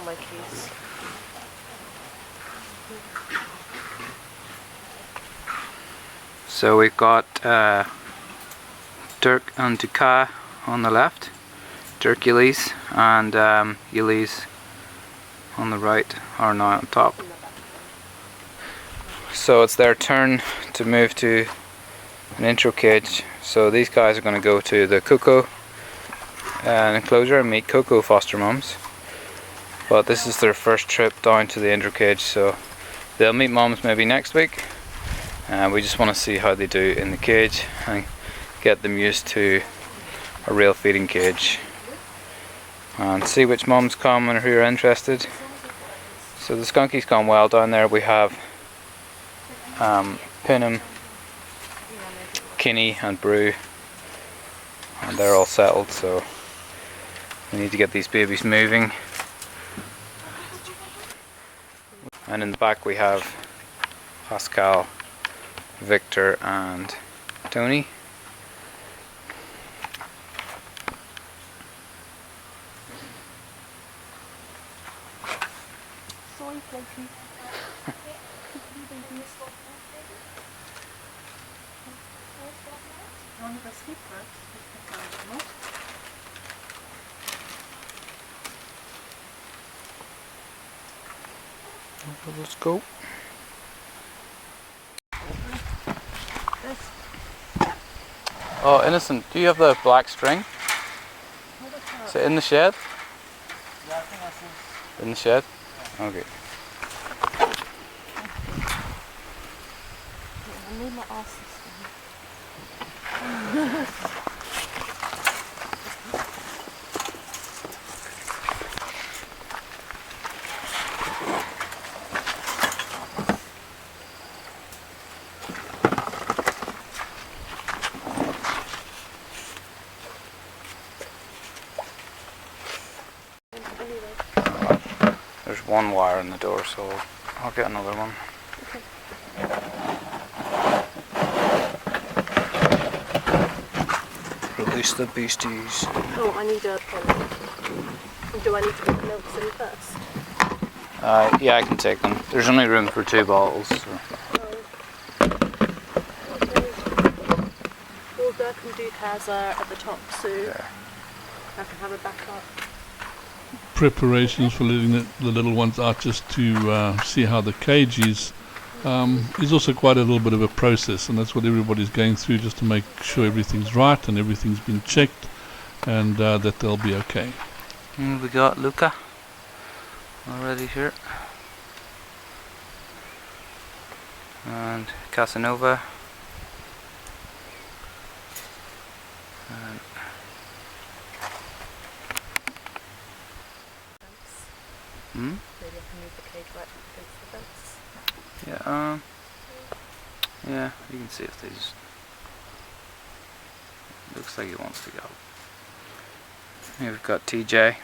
Koko Monkeys. So we've got Dirk and Ducat on the left, Dirkules and Yeliz on the right, or now on top. So it's their turn to move to an intro cage. So these guys are going to go to the Koko enclosure and meet Koko foster mums. But this is their first trip down to the intro cage, so they'll meet mums maybe next week. We just want to see how they do in the cage and get them used to a real feeding cage and see which mums come and who are interested. So the Skunkey's gone well down there. We have Punim, Kinney and Brew, and they're all settled, so we need to get these babies moving. And in the back we have Pascal, Victor and Tony. Let's go. Oh, Innocent, do you have the black string? Is it in the shed? Yeah, I think that's in the shed? Okay. I need my ass. There's one wire in the door, so I'll get another one. Okay. Release the beasties. Oh, I need a pen. Do I need to put the milks in first? Yeah, I can take them. There's only room for 2 bottles. So. All Dirk and Ducats are at the top, so Yeah. I can have a backup. Preparations for letting the little ones out just to see how the cage is also quite a little bit of a process, and that's what everybody's going through, just to make sure everything's right and everything's been checked and that they'll be okay. And we got Luca already here, and Casanova, and Maybe I can move the cage right against the fence. yeah, you can see if they just, looks like he wants to go. Here we've got TJ.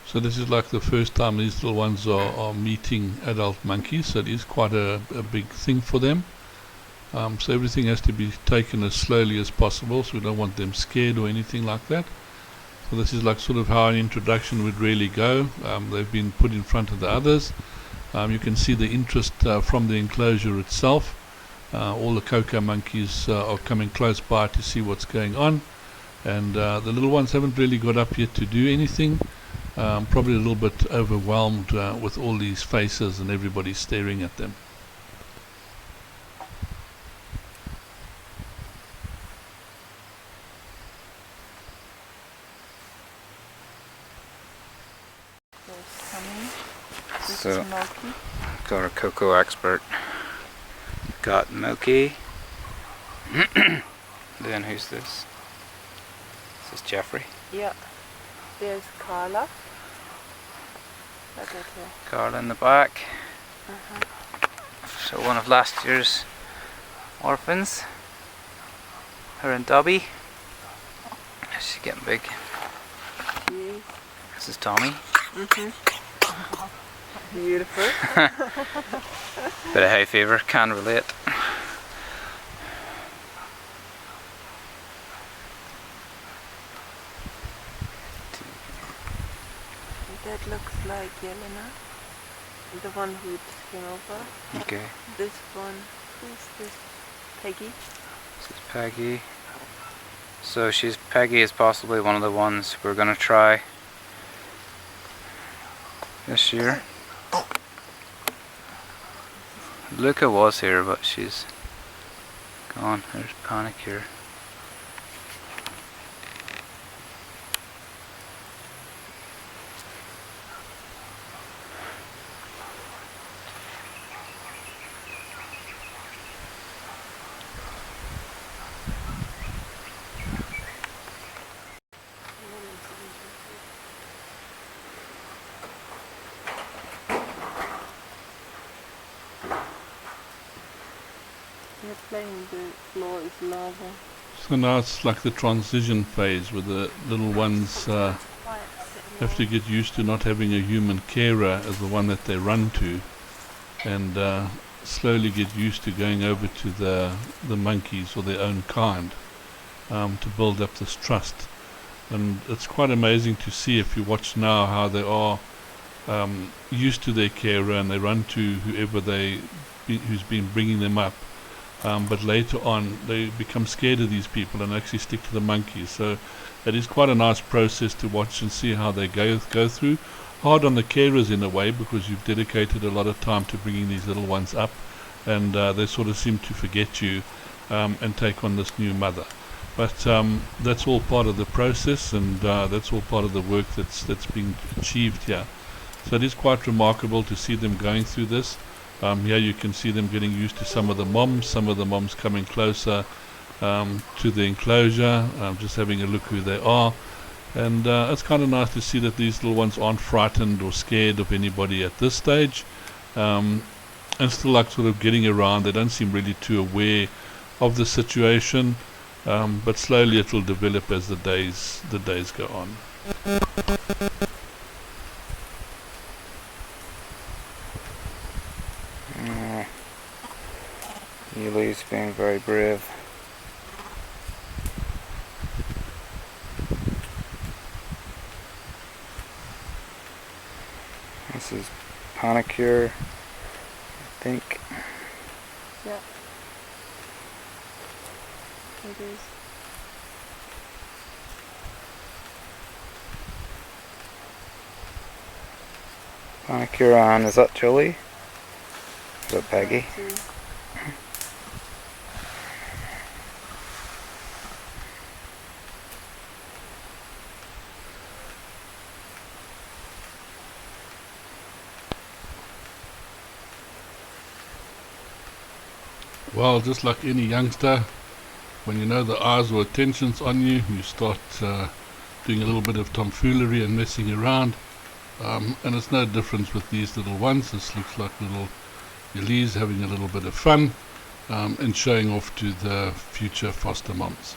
So this is like the first time these little ones are meeting adult monkeys, so it is quite a big thing for them. So everything has to be taken as slowly as possible, so we don't want them scared or anything like that. So this is like sort of how an introduction would really go. They've been put in front of the others. You can see the interest from the enclosure itself. All the Koko monkeys are coming close by to see what's going on, and the little ones haven't really got up yet to do anything. Probably a little bit overwhelmed with all these faces and everybody staring at them. So, got our Koko expert. Got Moki. Then who's this? This is Jeffrey. Yeah. There's Carla. That's okay. Carla in the back. So one of last year's orphans. Her and Dobby. She's getting big. Yeah. This is Tommy. Beautiful. Bit of hay fever, can relate. That looks like Yelena, the one who just came over. Okay, This one, who's this? Peggy. this is Peggy. So Peggy is possibly one of the ones we're gonna try this year. Luca was here, but she's gone. There's Panic here. They're playing the floor is lava. So now it's like the transition phase where the little ones have to get used to not having a human carer as the one that they run to, and slowly get used to going over to the monkeys or their own kind, to build up this trust. And it's quite amazing to see, if you watch now, how they are used to their carer and they run to whoever who's been bringing them up. But later on they become scared of these people and actually stick to the monkeys. So it is quite a nice process to watch and see how they go through. Hard on the carers in a way, because you've dedicated a lot of time to bringing these little ones up, and they sort of seem to forget you and take on this new mother. But that's all part of the process, and that's all part of the work that's being achieved here. So it is quite remarkable to see them going through this. Here you can see them getting used to some of the moms coming closer to the enclosure, just having a look who they are. And it's kind of nice to see that these little ones aren't frightened or scared of anybody at this stage, and still like sort of getting around. They don't seem really too aware of the situation, but slowly it will develop as the days go on. Yeliz being very brave. This is Panic here, I think. Yeah. It is. Panic here, and is that Julie? Is that Peggy? Well, just like any youngster, when you know the eyes or attention's on you, you start doing a little bit of tomfoolery and messing around. And it's no difference with these little ones. This looks like little Yeliz having a little bit of fun and showing off to the future foster moms.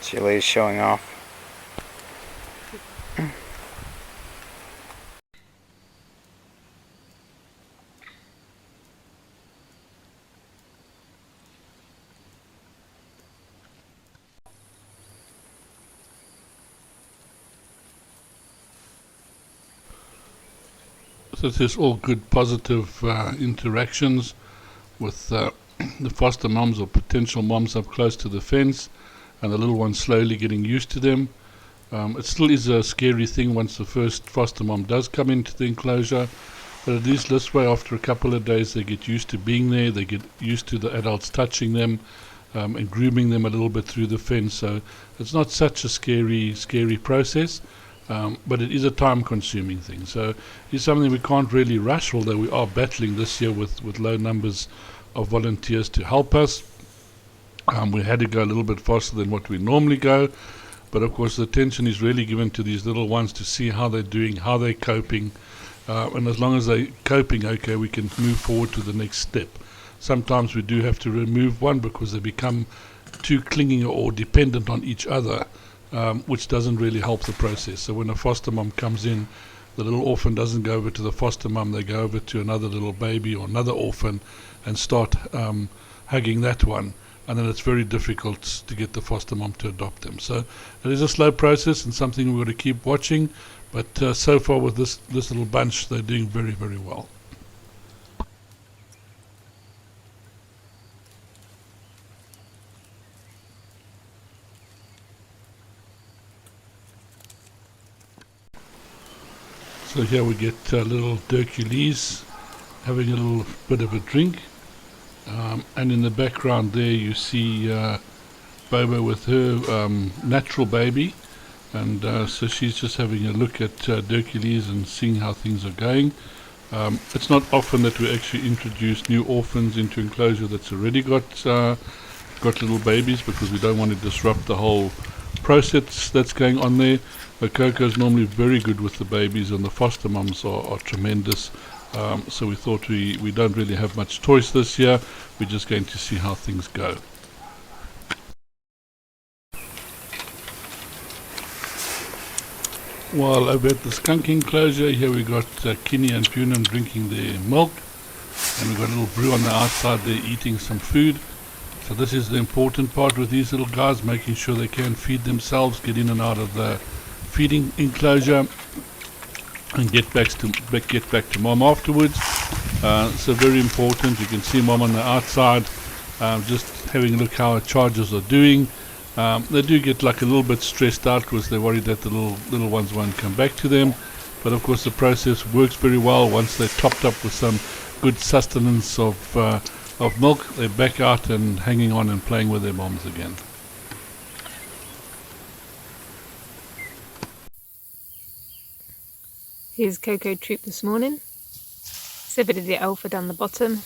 Yeliz showing off. So there's all good positive interactions with the foster moms or potential moms up close to the fence, and the little ones slowly getting used to them. It still is a scary thing once the first foster mom does come into the enclosure, but at least this way, after a couple of days, they get used to being there, they get used to the adults touching them and grooming them a little bit through the fence. So it's not such a scary process, but it is a time-consuming thing. So it's something we can't really rush, although we are battling this year with low numbers of volunteers to help us. We had to go a little bit faster than what we normally go, but of course the attention is really given to these little ones to see how they're doing, how they're coping, and as long as they're coping okay, we can move forward to the next step. Sometimes we do have to remove one because they become too clinging or dependent on each other, which doesn't really help the process. So when a foster mum comes in, the little orphan doesn't go over to the foster mum, they go over to another little baby or another orphan and start hugging that one, and then it's very difficult to get the foster mum to adopt them. So it is a slow process and something we've got to keep watching, but so far with this little bunch, they're doing very, very well. So here we get little Dirkules having a little bit of a drink, and in the background there you see Bobo with her natural baby, and so she's just having a look at Dirkules and seeing how things are going. It's not often that we actually introduce new orphans into enclosure that's already got little babies, because we don't want to disrupt the whole process that's going on there. But Koko is normally very good with the babies, and the foster mums are tremendous. So we thought we don't really have much choice this year. We're just going to see how things go. While over at the skunk enclosure, here we got Kinney and Punim drinking their milk, and we've got a little brew on the outside there eating some food. So this is the important part with these little guys, making sure they can feed themselves, get in and out of the feeding enclosure, and get back to mom afterwards. So very important. You can see mom on the outside, just having a look how her charges are doing. They do get like a little bit stressed out because they're worried that the little ones won't come back to them. But of course the process works very well. Once they're topped up with some good sustenance of milk, they're back out and hanging on and playing with their moms again. Here's Koko Troop this morning. There's a bit of the alpha down the bottom.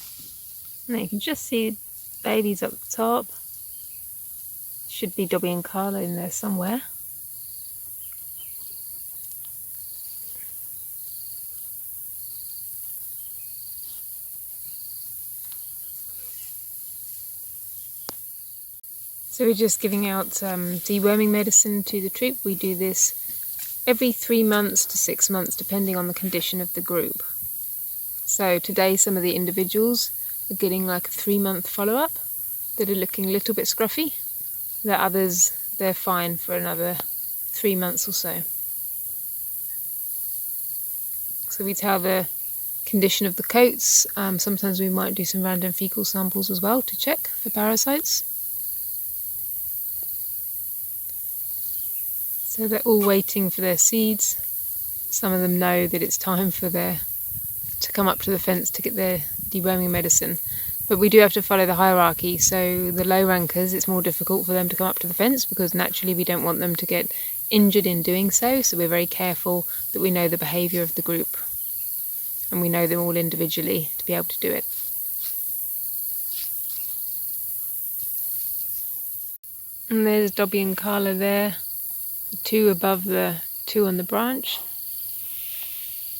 And you can just see babies up the top. Should be Dobby and Carla in there somewhere. So we're just giving out deworming medicine to the troop. We do this every 3 months to 6 months, depending on the condition of the group. So today some of the individuals are getting like a 3-month follow-up that are looking a little bit scruffy. The others, they're fine for another 3 months or so. So we tell the condition of the coats. Sometimes we might do some random fecal samples as well to check for parasites. So they're all waiting for their seeds. Some of them know that it's time for to come up to the fence to get their deworming medicine. But we do have to follow the hierarchy, so the low rankers, it's more difficult for them to come up to the fence because naturally we don't want them to get injured in doing so, so we're very careful that we know the behaviour of the group and we know them all individually to be able to do it. And there's Dobby and Carla there. The two above the two on the branch.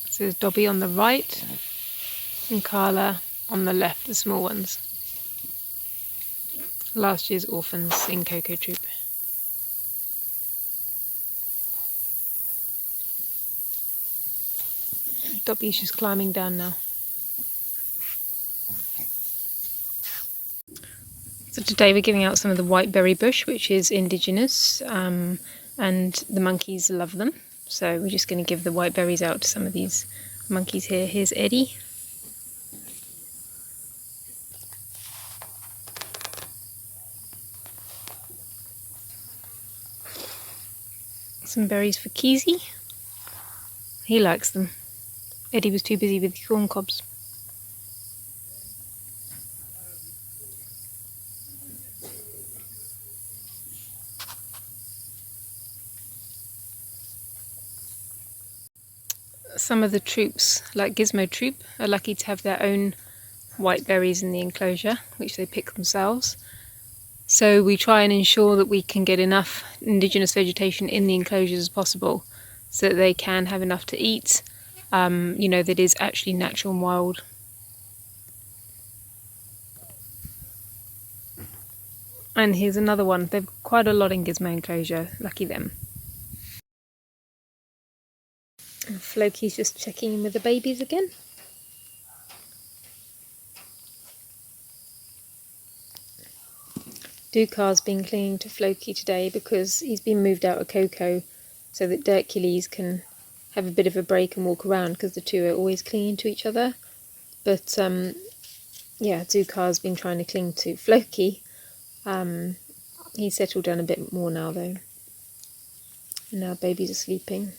So there's Dobby on the right and Carla on the left, the small ones. Last year's orphans in Koko Troop. Dobby's just climbing down now. So today we're giving out some of the white berry bush, which is indigenous, and the monkeys love them. So we're just going to give the white berries out to some of these monkeys here. Here's Eddie. Some berries for Keezy. He likes them. Eddie was too busy with the corn cobs. Some of the troops, like Gizmo Troop, are lucky to have their own white berries in the enclosure, which they pick themselves. So we try and ensure that we can get enough indigenous vegetation in the enclosures as possible so that they can have enough to eat, that is actually natural and wild. And here's another one. They've got quite a lot in Gizmo enclosure. Lucky them. And Floki's just checking in with the babies again. Ducar's been clinging to Floki today because he's been moved out of Koko so that Dirkules can have a bit of a break and walk around, because the two are always clinging to each other. But yeah, Ducar's been trying to cling to Floki. He's settled down a bit more now though. And now babies are sleeping.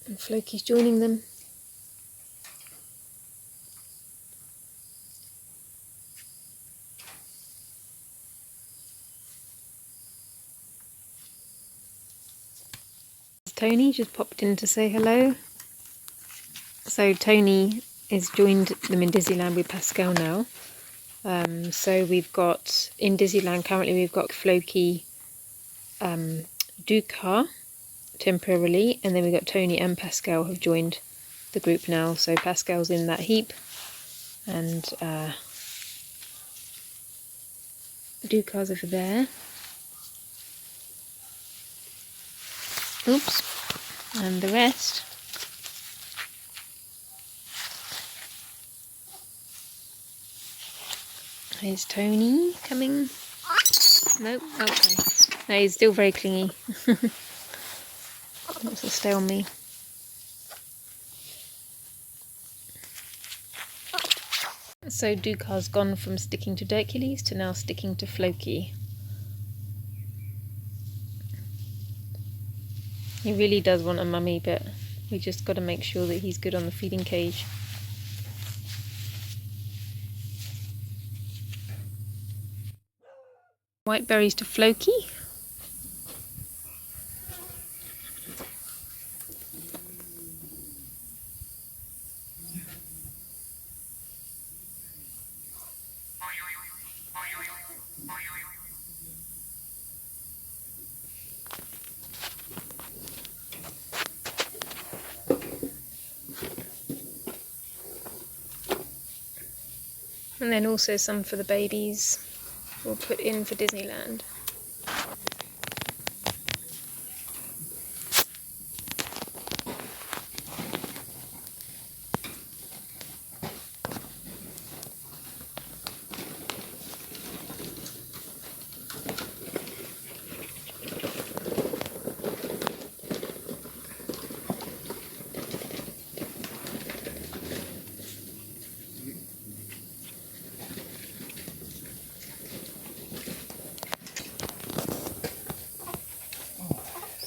And Floki's joining them. Tony just popped in to say hello. So Tony has joined them in Disneyland with Pascal now. So we've got, in Disneyland currently we've got Floki, Ducat temporarily, and then we've got Tony and Pascal have joined the group now. So Pascal's in that heap, and Ducat's over there. Oops. And the rest. Here's Tony coming. Nope, okay. No, he's still very clingy. Wants to stay on me. So Ducar's gone from sticking to Dirkules to now sticking to Floki. He really does want a mummy, but we just got to make sure that he's good on the feeding cage. White berries to Floki. And then also some for the babies we'll put in for Disneyland.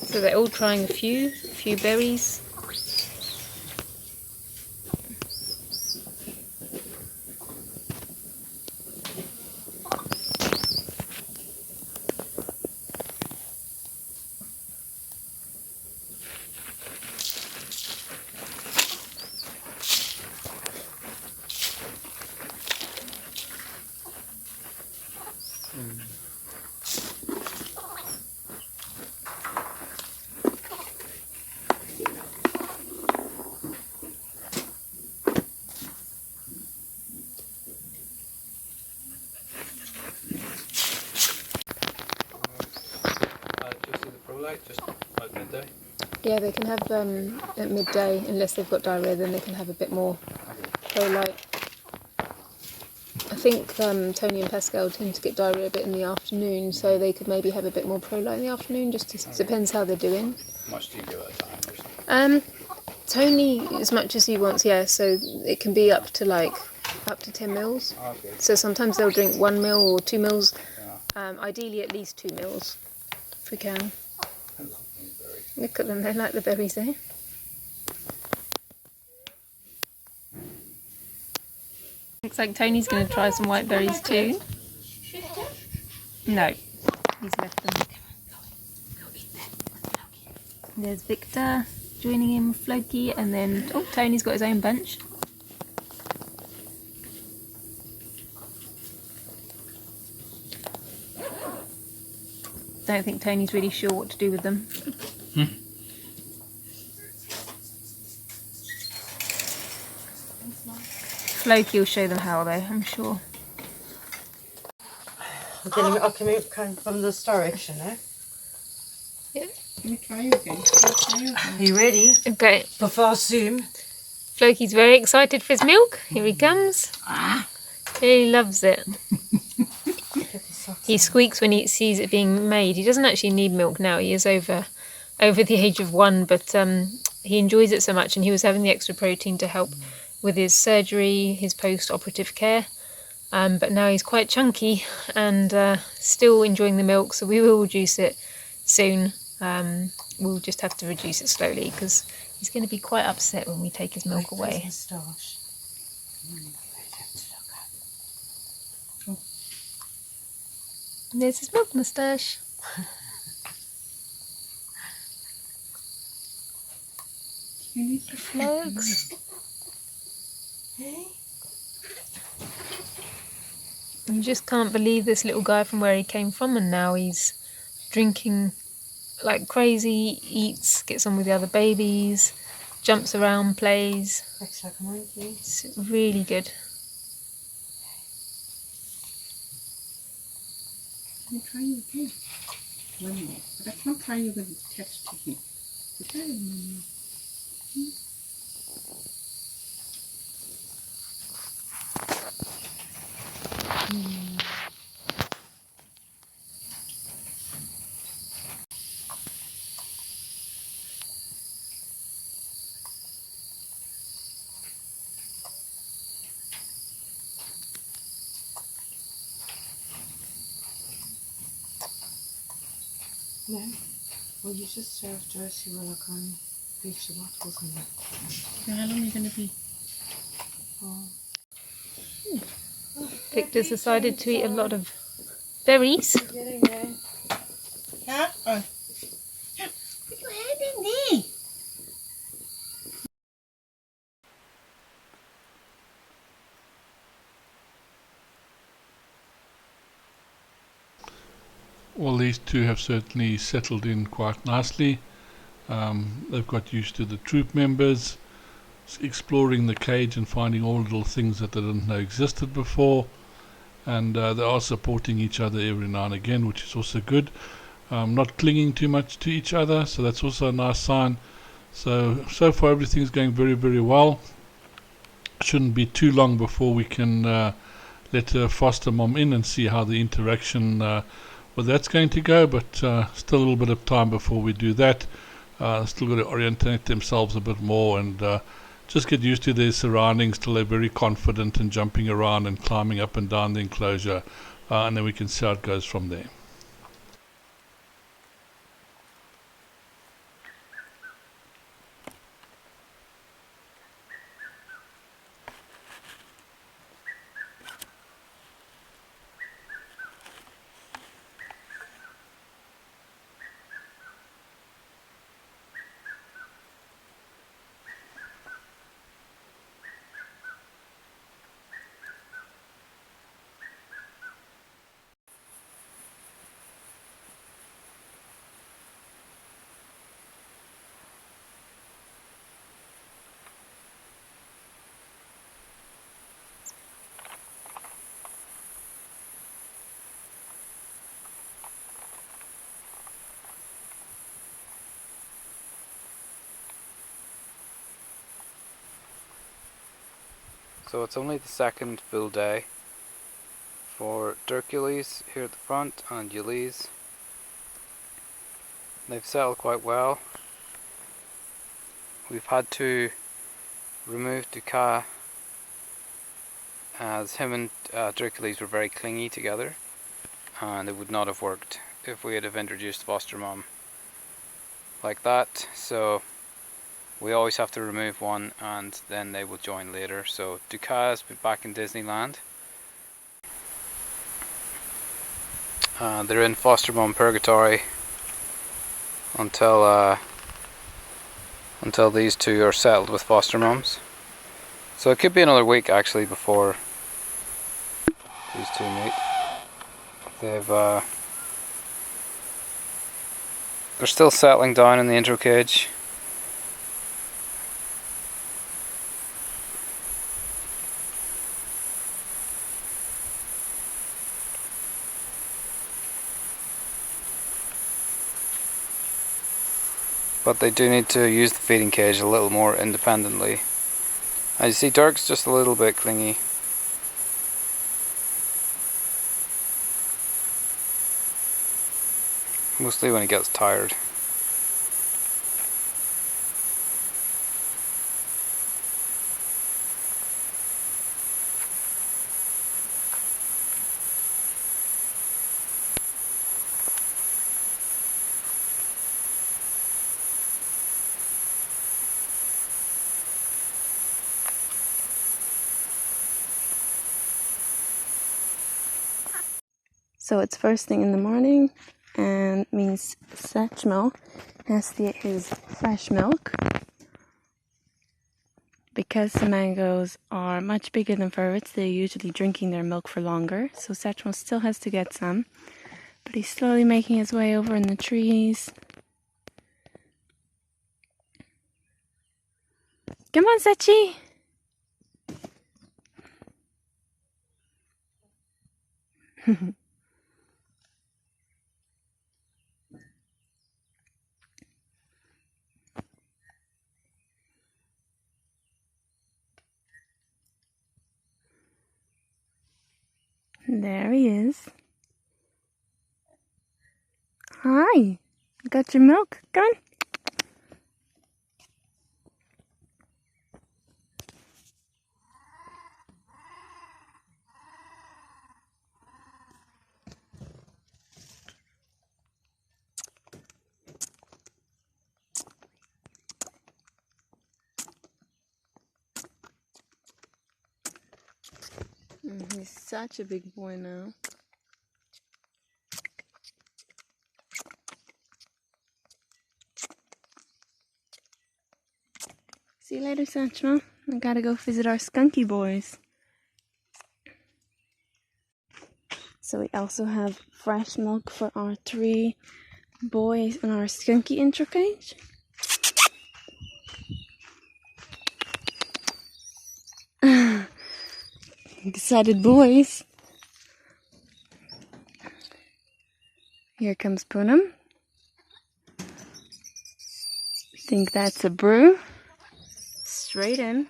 So they're all trying a few berries. Just at midday. Yeah, they can have at midday, unless they've got diarrhea, then they can have a bit more pro-light. I think Tony and Pascal tend to get diarrhea a bit in the afternoon, so they could maybe have a bit more pro-light in the afternoon, depends how they're doing. How much do you give at a time? Tony, as much as he wants, yeah, so it can be up to 10 mils. Okay. So sometimes they'll drink 1 mil or 2 mils, Yeah. ideally at least 2 mils, if we can. Look at them, they like the berries there. Looks like Tony's going to try some white berries too. No, he's left them. There's Victor joining in with Floki, and then, oh, Tony's got his own bunch. don't think Tony's really sure what to do with them. Floki will show them how though, I'm sure. I came from this direction, eh? Yeah. Can we try you again? Are you ready? Okay. Before I zoom. Floki's very excited for his milk. Here he comes. He loves it. He squeaks when he sees it being made. He doesn't actually need milk now. He is over the age of 1, but he enjoys it so much, and he was having the extra protein to help with his surgery, his post-operative care. But now he's quite chunky and still enjoying the milk, so we will reduce it soon. We'll just have to reduce it slowly because he's going to be quite upset when we take his milk away. And there's his milk moustache. Flags. You just can't believe this little guy from where he came from, and now he's drinking like crazy, eats, gets on with the other babies, jumps around, plays. Looks like a monkey. It's really good. Can I try you again? One more. But I can't try you when it's attached to him. No. Well, you just serve Josie while I go and reach the bottles and that. Now, how long are you going to be? Oh. Victor's decided to eat a lot of berries. Getting there. Yeah? Oh. Put your hand in there. Well, these two have certainly settled in quite nicely. They've got used to the troop members, exploring the cage and finding all little things that they didn't know existed before, and they are supporting each other every now and again, which is also good. Not clinging too much to each other, so that's also a nice sign. So far everything's going very, very well. Shouldn't be too long before we can let a foster mom in and see how the interaction well, that's going to go, but still a little bit of time before we do that. Still got to orientate themselves a bit more and just get used to their surroundings till they're very confident and jumping around and climbing up and down the enclosure, and then we can see how it goes from there. So it's only the second full day for Dirkules here at the front and Yeliz. They've settled quite well. We've had to remove Ducat as him and Dirkules were very clingy together, and it would not have worked if we had have introduced foster mom like that. So we always have to remove one and then they will join later. So Ducat has been back in Disneyland. They're in foster mom purgatory until these two are settled with foster moms. So it could be another week actually before these two meet. They've They're still settling down in the intro cage. But they do need to use the feeding cage a little more independently. As you see, Dirk's just a little bit clingy. Mostly when he gets tired. So it's first thing in the morning, and means Satchmo has to get his fresh milk. Because the mangoes are much bigger than vervets, they're usually drinking their milk for longer. So Satchmo still has to get some, but he's slowly making his way over in the trees. Come on, Sachi! There he is. Hi, got your milk? Come on. He's such a big boy now. See you later, Satchmo. I gotta go visit our Skunky boys. So we also have fresh milk for our 3 boys in our Skunky intro cage. Excited boys. Here comes Punim. Think that's a brew. Straight in.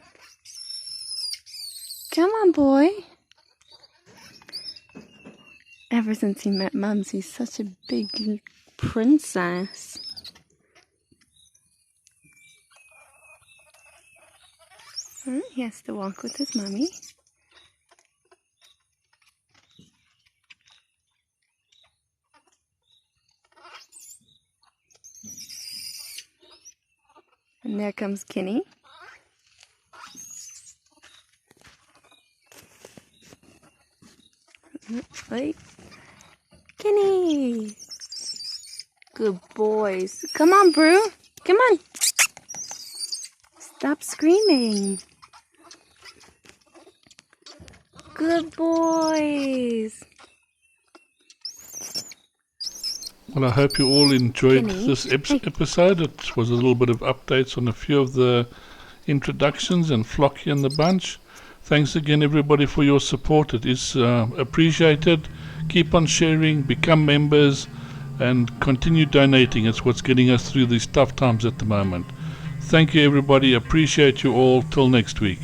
Come on, boy. Ever since he met Mums, he's such a big princess. He has to walk with his mommy. And there comes Kinney. Wait. Kinney! Good boys. Come on, Brew. Come on. Stop screaming. Good boys. Well, I hope you all enjoyed Kinney, this episode. It was a little bit of updates on a few of the introductions and Flocky and the bunch. Thanks again, everybody, for your support. It is appreciated. Keep on sharing, become members, and continue donating. It's what's getting us through these tough times at the moment. Thank you, everybody. Appreciate you all. Till next week.